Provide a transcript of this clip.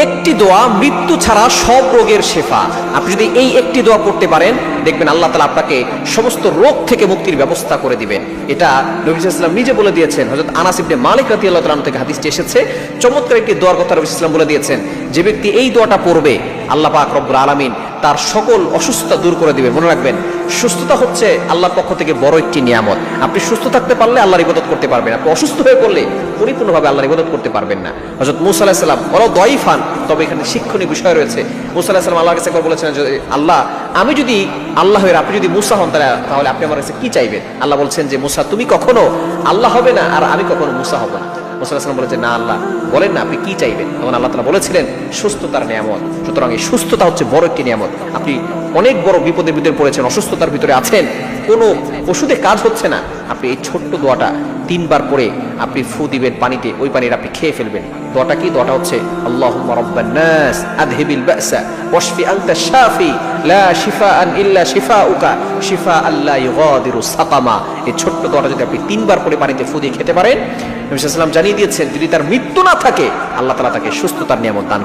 একটি দোয়া মৃত্যু ছাড়া সব রোগের শেফা। আপনি যদি এই একটি দোয়া করতে পারেন, দেখবেন আল্লাহ তাআলা আপনাকে সমস্ত রোগ থেকে মুক্তির ব্যবস্থা করে দিবেন। এটা নবী সাল্লাল্লাহু আলাইহি ওয়াসাল্লাম নিজে বলে দিয়েছেন। হযরত আনাস ইবনে মালিক রাদিয়াল্লাহু তাআলা থেকে হাদিসটি এসেছে। চমৎকার একটি দোয়ার কথা নবী সাল্লাল্লাহু আলাইহি ওয়াসাল্লাম বলে দিয়েছেন, যে ব্যক্তি এই দোয়াটা পড়বে আল্লাহ পাক রব্বুল আলামিন তার সকল অসুস্থতা দূর করে দিবে। মনে রাখবেন, সুস্থতা হচ্ছে আল্লাহর পক্ষ থেকে বড় একটি নিয়ামত। আপনি সুস্থ থাকতে পারলে আল্লাহর ইবাদত করতে পারবেন, আপনি অসুস্থ হয়ে পড়লে পরিপূর্ণভাবে আল্লাহর ইবাদত করতে পারবেন না। হযরত মূসা আলাইহিস সালাম বড় দয়ীফান, তবে এখানে শিক্ষণীয় বিষয় রয়েছে। মূসা আলাইহিস সালাম আল্লাহর কাছে একবার বলেছেন যে আল্লাহ, আমি যদি আল্লাহ হই, আপনি যদি মূসা হন, তাহলে আপনি আমার কাছে কি চাইবেন? আল্লাহ বলছেন যে মূসা, তুমি কখনো আল্লাহ হবে না আর আমি কখনো মূসা হব না। মূসা আলাইহিস সালাম বলেছেন, না আল্লাহ, বলেন না আপনি কি চাইবেন? তখন আল্লাহ তাআলা বলেছিলেন সুস্থতার নিয়ামত। সুতরাং এই সুস্থতা হচ্ছে বড় একটি নিয়ামত। আপনি অনেক বড় বিপদের ভিতরে পড়েছেন, অসুস্থতার ভিতরে আছেন, কোনো ওষুধে কাজ হচ্ছে না, আপনি এই ছোট্ট দোয়াটা 3 বার পরে আপনি ফু দিবেন পানিতে, ওই পানির আপনি খেয়ে ফেলবেন। দোয়াটা কি? দোয়াটা হচ্ছে আল্লাহুম্মা রাব্বান নাস আযহিবিল বাসা ওয়াশফি আনতা শাফি লা শিফাআন ইল্লা শিফাউকা শিফাআন লা ইউগাদিরু সাকামা। এই ছোট্ট দোয়াটা যদি আপনি 3 বার পরে পানিতে ফু দিয়ে খেতে পারেন, নবী সাল্লাল্লাহু আলাইহি ওয়াসাল্লাম জানিয়ে দিয়েছেন, যদি তার মৃত্যু না থাকে আল্লাহ তাআলা তাকে সুস্থতার নিয়ামত দান